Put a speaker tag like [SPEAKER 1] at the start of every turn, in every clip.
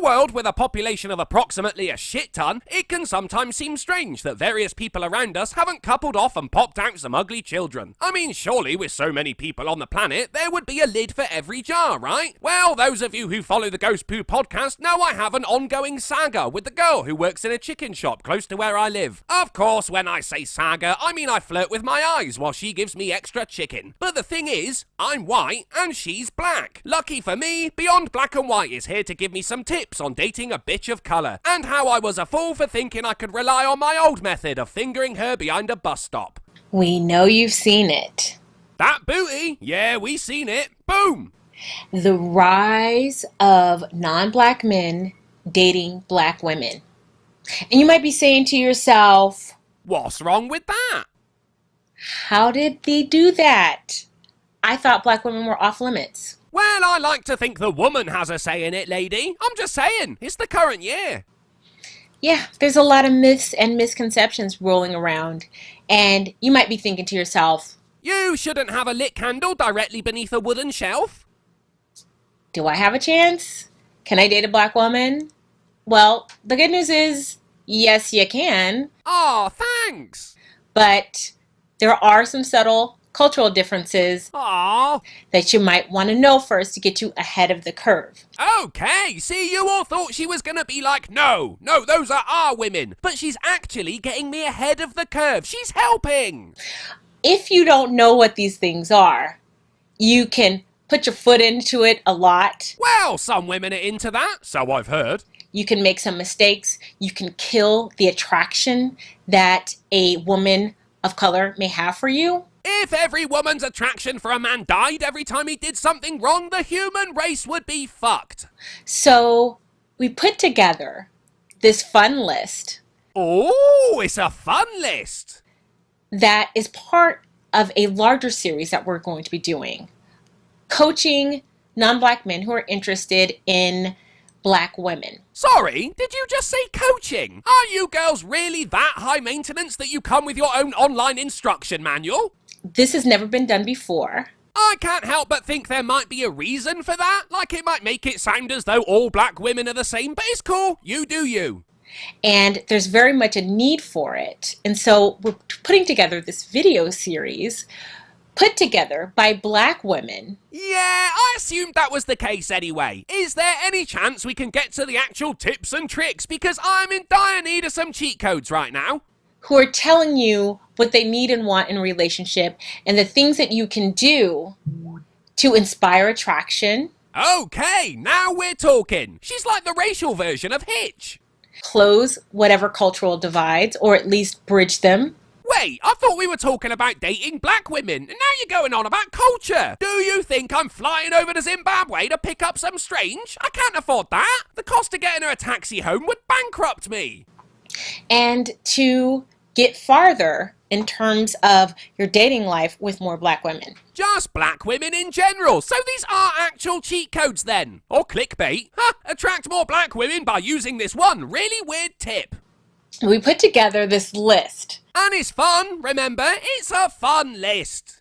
[SPEAKER 1] world with a population of approximately a shit ton, it can sometimes seem strange that various people around us haven't coupled off and popped out some ugly children. I mean, surely with so many people on the planet, there would be a lid for every jar, right? Well, those of you who follow the Ghost Poo podcast know I have an ongoing saga with the girl who works in a chicken shop close to where I live. Of course, when I say saga, I mean I flirt with my eyes while she gives me extra chicken. But the thing is, I'm white and she's black. Lucky for me, Beyond Black and White is here to give me some tips on dating a bitch of colour, and how I was a fool for thinking I could rely on my old method of fingering her behind a bus stop.
[SPEAKER 2] We know you've seen it.
[SPEAKER 1] That booty? Yeah, we seen it. Boom!
[SPEAKER 2] The rise of non-black men dating black women. And you might be saying to yourself,
[SPEAKER 1] what's wrong with that?
[SPEAKER 2] How did they do that? I thought black women were off limits.
[SPEAKER 1] Well, I like to think the woman has a say in it, lady. I'm just saying, it's the current year.
[SPEAKER 2] Yeah, there's a lot of myths and misconceptions rolling around. And you might be thinking to yourself,
[SPEAKER 1] you shouldn't have a lit candle directly beneath a wooden shelf.
[SPEAKER 2] Do I have a chance? Can I date a black woman? Well, the good news is, yes, you can.
[SPEAKER 1] Aw, thanks.
[SPEAKER 2] But there are some subtle cultural differences that you might want to know first to get you ahead of the curve.
[SPEAKER 1] Okay, see, you all thought she was going to be like, no, those are our women. But she's actually getting me ahead of the curve. She's helping.
[SPEAKER 2] If you don't know what these things are, you can put your foot into it a lot.
[SPEAKER 1] Well, some women are into that, so I've heard.
[SPEAKER 2] You can make some mistakes. You can kill the attraction that a woman of color may have for you.
[SPEAKER 1] If every woman's attraction for a man died every time he did something wrong, the human race would be fucked.
[SPEAKER 2] So we put together this fun list.
[SPEAKER 1] Oh, it's a fun list.
[SPEAKER 2] That is part of a larger series that we're going to be doing. Coaching non-black men who are interested in black women.
[SPEAKER 1] Sorry, did you just say coaching? Are you girls really that high maintenance that you come with your own online instruction manual?
[SPEAKER 2] This has never been done before.
[SPEAKER 1] I can't help but think there might be a reason for that. Like it might make it sound as though all black women are the same, but it's cool. You do you.
[SPEAKER 2] And there's very much a need for it. And so we're putting together this video series put together by black women.
[SPEAKER 1] Yeah, I assumed that was the case anyway. Is there any chance we can get to the actual tips and tricks? Because I'm in dire need of some cheat codes right now.
[SPEAKER 2] Who are telling you what they need and want in a relationship and the things that you can do to inspire attraction.
[SPEAKER 1] Okay, now we're talking. She's like the racial version of Hitch.
[SPEAKER 2] Close whatever cultural divides, or at least bridge them.
[SPEAKER 1] Wait, I thought we were talking about dating black women, and now you're going on about culture. Do you think I'm flying over to Zimbabwe to pick up some strange? I can't afford that. The cost of getting her a taxi home would bankrupt me.
[SPEAKER 2] And to get farther in terms of your dating life with more black women.
[SPEAKER 1] Just black women in general. So these are actual cheat codes then. Or clickbait. Ha! Attract more black women by using this one really weird tip.
[SPEAKER 2] We put together this list.
[SPEAKER 1] And it's fun, remember? It's a fun list.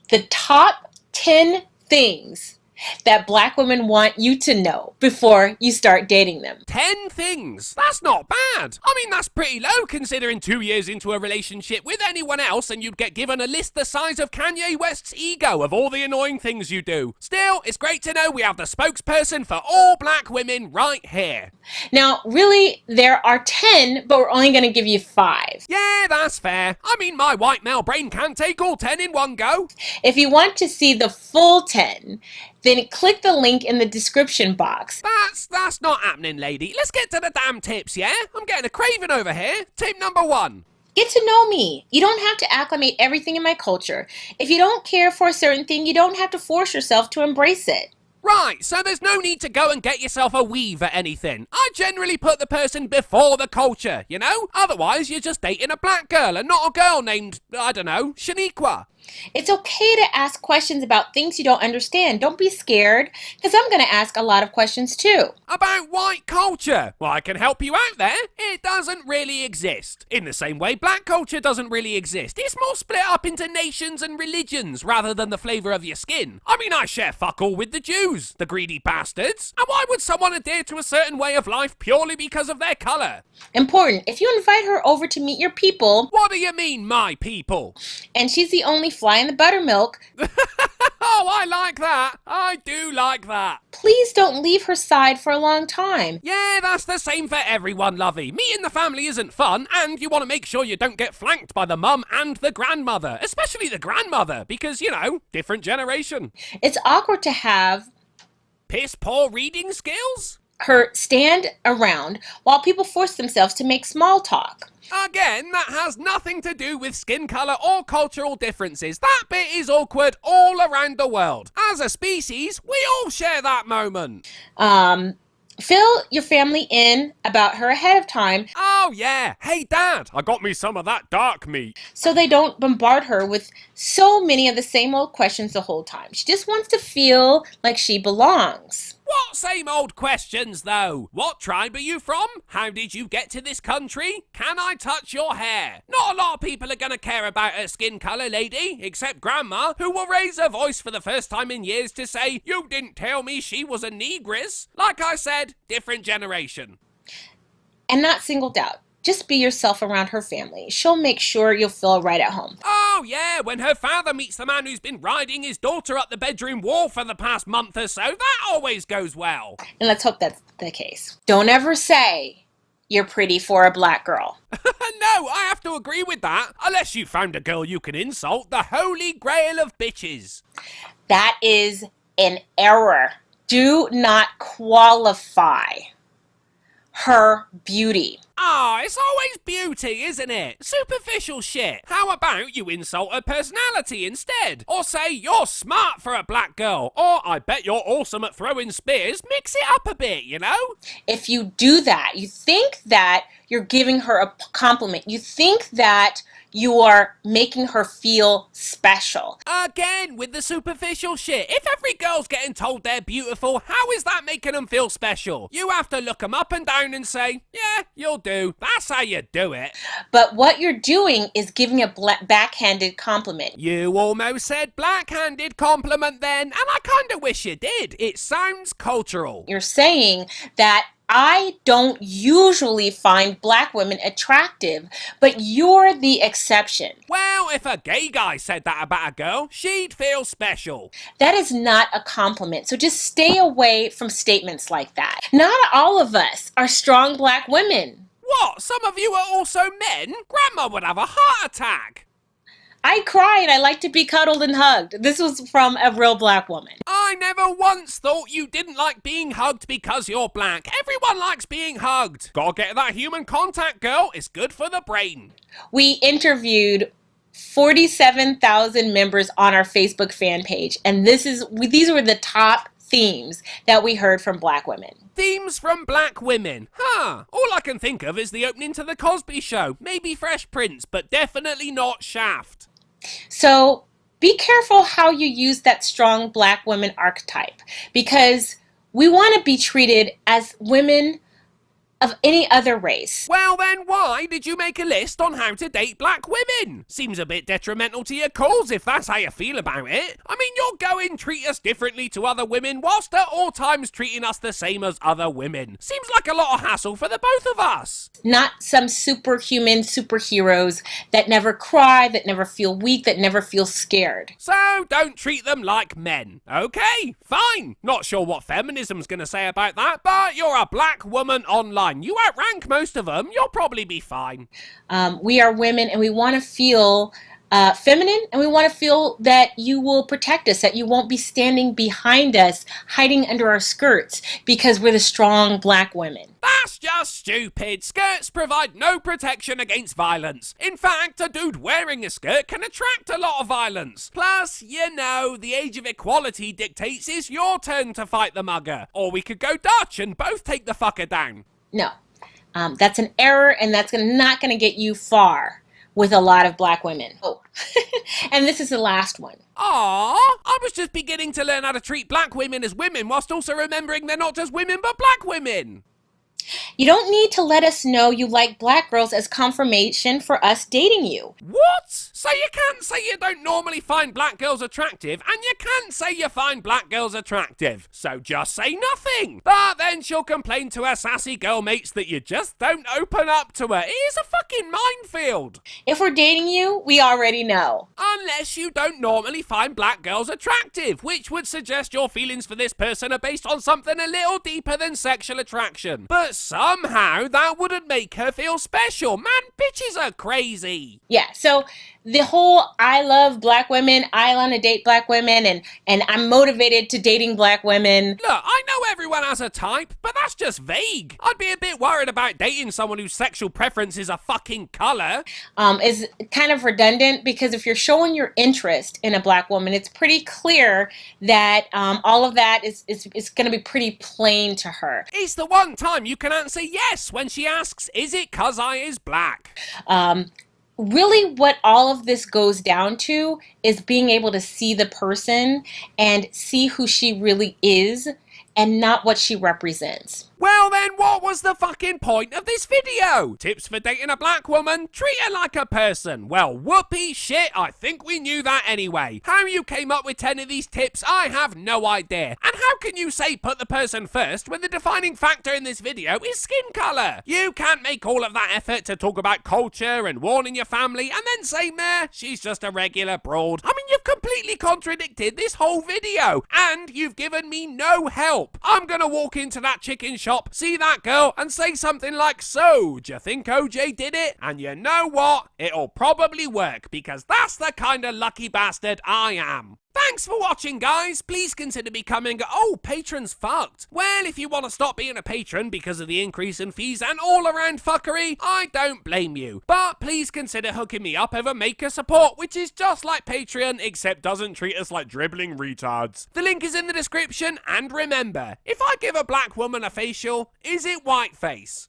[SPEAKER 2] The top 10 things that black women want you to know before you start dating them.
[SPEAKER 1] 10 things? That's not bad. I mean, that's pretty low considering 2 years into a relationship with anyone else and you'd get given a list the size of Kanye West's ego of all the annoying things you do. Still, it's great to know we have the spokesperson for all black women right here.
[SPEAKER 2] Now, really, there are 10, but we're only going to give you 5.
[SPEAKER 1] Yeah, that's fair. I mean, my white male brain can't take all 10 in one go.
[SPEAKER 2] If you want to see the full 10, then click the link in the description box.
[SPEAKER 1] That's not happening, lady. Let's get to the damn tips, yeah? I'm getting a craving over here. Tip number 1.
[SPEAKER 2] Get to know me. You don't have to acclimate everything in my culture. If you don't care for a certain thing, you don't have to force yourself to embrace it.
[SPEAKER 1] Right, so there's no need to go and get yourself a weave or anything. I generally put the person before the culture, you know? Otherwise, you're just dating a black girl and not a girl named, I don't know, Shaniqua.
[SPEAKER 2] It's okay to ask questions about things you don't understand. Don't be scared, because I'm going to ask a lot of questions too.
[SPEAKER 1] About white culture? Well, I can help you out there. It doesn't really exist. In the same way, black culture doesn't really exist. It's more split up into nations and religions rather than the flavour of your skin. I mean, I share fuck all with the Jews. nose, the greedy bastards. And why would someone adhere to a certain way of life purely because of their colour?
[SPEAKER 2] Important. If you invite her over to meet your people,
[SPEAKER 1] What do you mean, my people?
[SPEAKER 2] and she's the only fly in the buttermilk,
[SPEAKER 1] Oh, I like that. I do like that.
[SPEAKER 2] please don't leave her side for a long time.
[SPEAKER 1] Yeah, that's the same for everyone, lovey. Meeting the family isn't fun, and you want to make sure you don't get flanked by the mum and the grandmother. Especially the grandmother, because, you know, different generation.
[SPEAKER 2] It's awkward to have
[SPEAKER 1] Piss poor reading skills?
[SPEAKER 2] her stand around while people force themselves to make small talk.
[SPEAKER 1] Again, that has nothing to do with skin colour or cultural differences. That bit is awkward all around the world. As a species, we all share that moment.
[SPEAKER 2] Fill your family in about her ahead of time
[SPEAKER 1] Oh yeah, hey Dad, I got me some of that dark meat.
[SPEAKER 2] so they don't bombard her with so many of the same old questions the whole time. She just wants to feel like she belongs.
[SPEAKER 1] What same old questions though? What tribe are you from? How did you get to this country? Can I touch your hair? Not a lot of people are gonna care about her skin colour, lady, except Grandma, who will raise her voice for the first time in years to say, "You didn't tell me she was a negress." Like I said, different generation.
[SPEAKER 2] And not singled out. Just be yourself around her family. She'll make sure you'll feel right at home.
[SPEAKER 1] Oh yeah, when her father meets the man who's been riding his daughter up the bedroom wall for the past month or so, that always goes well.
[SPEAKER 2] And let's hope that's the case. Don't ever say you're pretty for a black girl.
[SPEAKER 1] No, I have to agree with that. Unless you found a girl you can insult, the holy grail of bitches.
[SPEAKER 2] That is an error. Do not qualify her beauty.
[SPEAKER 1] Ah, it's always beauty, isn't it? Superficial shit. How about you insult her personality instead? Or say, "You're smart for a black girl." Or, "I bet you're awesome at throwing spears." Mix it up a bit, you know?
[SPEAKER 2] If you do that, you think that you're giving her a compliment. You think that you are making her feel special.
[SPEAKER 1] Again, with the superficial shit. If every girl's getting told they're beautiful, how is that making them feel special? You have to look them up and down and say, "Yeah, you'll do." That's how you do it.
[SPEAKER 2] But what you're doing is giving a backhanded compliment.
[SPEAKER 1] You almost said backhanded compliment then, and I kinda wish you did. It sounds cultural.
[SPEAKER 2] You're saying that I don't usually find black women attractive, but you're the exception.
[SPEAKER 1] Well, if a gay guy said that about a girl, she'd feel special.
[SPEAKER 2] That is not a compliment. So just stay away from statements like that. Not all of us are strong black women.
[SPEAKER 1] What? Some of you are also men? Grandma would have a heart attack.
[SPEAKER 2] I cry and I like to be cuddled and hugged. This was from a real black woman.
[SPEAKER 1] I never once thought you didn't like being hugged because you're black. Everyone likes being hugged. Gotta get that human contact, girl. It's good for the brain.
[SPEAKER 2] We interviewed 47,000 members on our Facebook fan page, and these were the top themes that we heard from black women.
[SPEAKER 1] Themes from black women. Huh. All I can think of is the opening to The Cosby Show. Maybe Fresh Prince, but definitely not Shaft.
[SPEAKER 2] So be careful how you use that strong black woman archetype, because we want to be treated as women of any other race.
[SPEAKER 1] Well then, why did you make a list on how to date black women? Seems a bit detrimental to your cause if that's how you feel about it. I mean, you're going treat us differently to other women whilst at all times treating us the same as other women. Seems like a lot of hassle for the both of us.
[SPEAKER 2] Not some superhuman superheroes that never cry, that never feel weak, that never feel scared.
[SPEAKER 1] So don't treat them like men. Okay, fine. Not sure what feminism's gonna say about that, but you're a black woman online. You outrank most of them. You'll probably be fine.
[SPEAKER 2] We are women and we want to feel feminine, and we want to feel that you will protect us, that you won't be standing behind us, hiding under our skirts because we're the strong black women.
[SPEAKER 1] That's just stupid. Skirts provide no protection against violence. In fact, a dude wearing a skirt can attract a lot of violence. Plus, you know, the age of equality dictates it's your turn to fight the mugger. Or we could go Dutch and both take the fucker down.
[SPEAKER 2] No, that's an error, and that's not going to get you far with a lot of black women. Oh, and this is the last one.
[SPEAKER 1] Aww, I was just beginning to learn how to treat black women as women whilst also remembering they're not just women but black women.
[SPEAKER 2] You don't need to let us know you like black girls as confirmation for us dating you.
[SPEAKER 1] What? So you can't say you don't normally find black girls attractive, and you can't say you find black girls attractive. So just say nothing. But then she'll complain to her sassy girl mates that you just don't open up to her. It is a fucking minefield.
[SPEAKER 2] If we're dating you, we already know.
[SPEAKER 1] Unless you don't normally find black girls attractive, which would suggest your feelings for this person are based on something a little deeper than sexual attraction. But somehow that wouldn't make her feel special. Man, bitches are crazy.
[SPEAKER 2] Yeah, so the whole I love black women, I want to date black women, and I'm motivated to dating black women.
[SPEAKER 1] Look, I know everyone has a type, but that's just vague. I'd be a bit worried about dating someone whose sexual preference is a fucking colour.
[SPEAKER 2] Is kind of redundant, because if you're showing your interest in a black woman, it's pretty clear that all of that is going to be pretty plain to her.
[SPEAKER 1] It's the one time you can answer yes when she asks, is it 'cause I is black?
[SPEAKER 2] Really what all of this goes down to is being able to see the person and see who she really is and not what she represents.
[SPEAKER 1] Well then, what was the fucking point of this video? Tips for dating a black woman? Treat her like a person. Well, whoopee shit, I think we knew that anyway. How you came up with 10 of these tips, I have no idea. And how can you say put the person first when the defining factor in this video is skin colour? You can't make all of that effort to talk about culture and warning your family and then say, meh, she's just a regular broad. I mean, you've completely contradicted this whole video and you've given me no help. I'm gonna walk into that chicken shop, see that girl, and say something like, so, do you think OJ did it? And you know what? It'll probably work, because that's the kind of lucky bastard I am. Thanks for watching, guys. Please consider becoming oh, patrons fucked. Well, if you want to stop being a patron because of the increase in fees and all-around fuckery, I don't blame you. But please consider hooking me up over Maker Support, which is just like Patreon, except doesn't treat us like dribbling retards. The link is in the description, and remember, if I give a black woman a facial, is it whiteface?